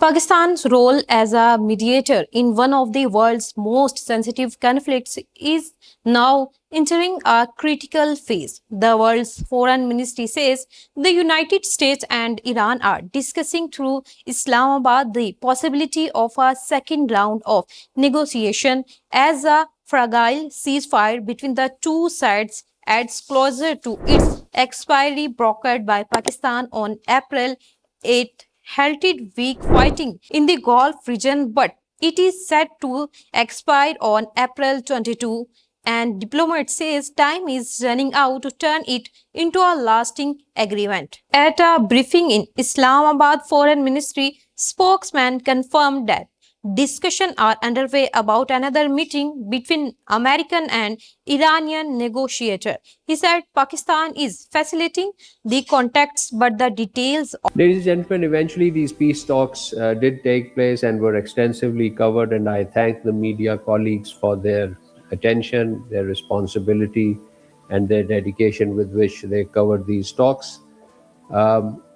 Pakistan's role as a mediator in one of the world's most sensitive conflicts is now entering a critical phase. The world's foreign ministry says the United States and Iran are discussing through Islamabad the possibility of a second round of negotiation as a fragile ceasefire between the two sides adds closer to its expiry brokered by Pakistan on April 8th halted weak fighting in the Gulf region, but it is set to expire on April 22, and diplomats says time is running out to turn it into a lasting agreement. At a briefing in Islamabad, Foreign Ministry spokesman confirmed that discussions are underway about another meeting between American and Iranian negotiators. He said Pakistan is facilitating the contacts, but the details. Ladies and gentlemen, eventually these peace talks did take place and were extensively covered, and I thank the media colleagues for their attention, their responsibility, and their dedication with which they covered these talks.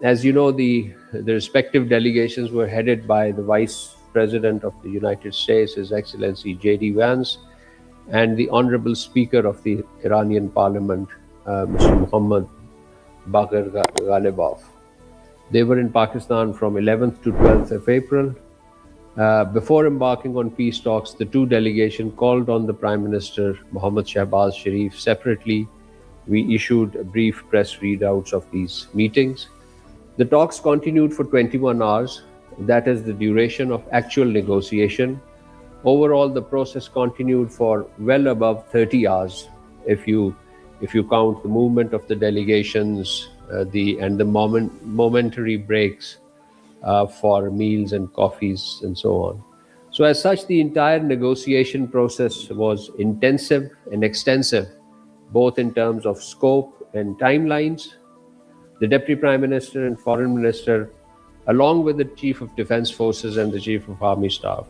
As you know, the respective delegations were headed by the Vice President of the United States, His Excellency J.D. Vance, and the Honorable Speaker of the Iranian Parliament, Mr. Muhammad Bakr Ghalibaf. They were in Pakistan from 11th to 12th of April. Before embarking on peace talks, the two delegations called on the Prime Minister Mohammad Shehbaz Sharif separately. We issued brief press readouts of these meetings. The talks continued for 21 hours. That is the duration of actual negotiation. Overall, the process continued for well above 30 hours if you count the movement of the delegations, the momentary breaks for meals and coffees and so on. So as such, the entire negotiation process was intensive and extensive, both in terms of scope and timelines. The Deputy Prime Minister and Foreign Minister, along with the Chief of Defense Forces and the Chief of Army Staff,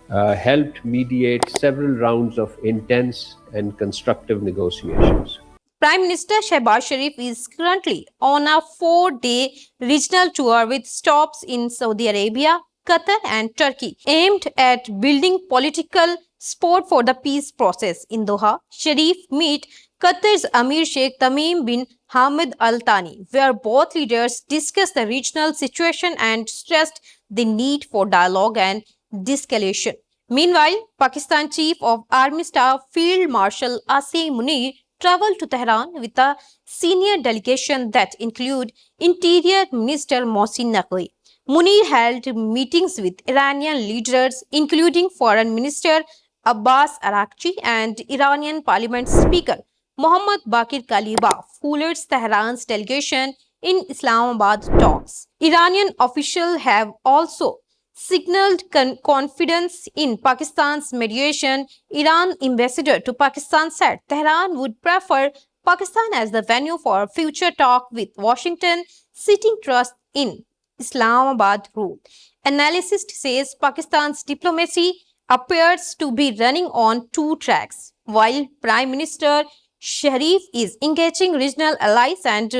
helped mediate several rounds of intense and constructive negotiations. Prime Minister Shehbaz Sharif is currently on a 4-day regional tour with stops in Saudi Arabia, Qatar and Turkey, aimed at building political support for the peace process. In Doha, Sharif meet Qatar's Amir Sheikh Tamim bin Hamad Al Thani, where both leaders discussed the regional situation and stressed the need for dialogue and de-escalation. Meanwhile, Pakistan Chief of Army Staff Field Marshal Asim Munir traveled to Tehran with a senior delegation that include Interior Minister Mohsin Naqvi. Munir held meetings with Iranian leaders, including Foreign Minister Abbas Araghchi and Iranian Parliament Speaker Mohammad Bakir Kalibaf, who leads Tehran's delegation in Islamabad talks. Iranian officials have also signaled confidence in Pakistan's mediation. Iran ambassador to Pakistan said Tehran would prefer Pakistan as the venue for future talk with Washington, citing trust in Islamabad rule. Analysis says Pakistan's diplomacy appears to be running on two tracks. While Prime Minister Sharif is engaging regional allies and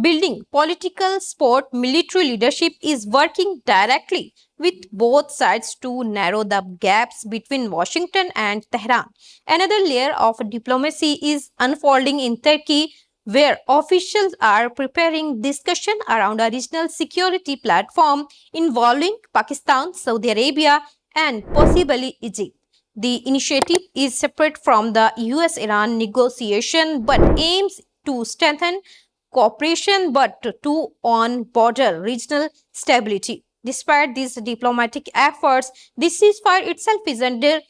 building political support, military leadership is working directly with both sides to narrow the gaps between Washington and Tehran. Another layer of diplomacy is unfolding in Turkey, where officials are preparing discussion around a regional security platform involving Pakistan, Saudi Arabia, and possibly Egypt. The initiative is separate from the US-Iran negotiation but aims to strengthen cooperation on border regional stability. Despite these diplomatic efforts, the ceasefire itself is under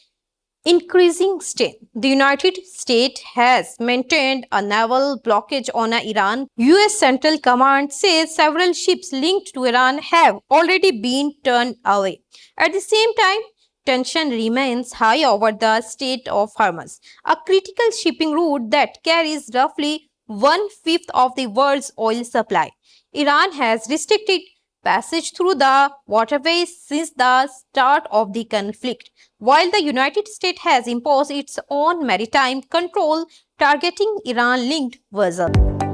increasing strain. The United States has maintained a naval blockade on Iran. US Central Command says several ships linked to Iran have already been turned away. At the same time, tension remains high over the Strait of Hormuz, a critical shipping route that carries roughly 1/5 of the world's oil supply. Iran has restricted passage through the waterway since the start of the conflict, while the United States has imposed its own maritime control targeting Iran-linked vessels.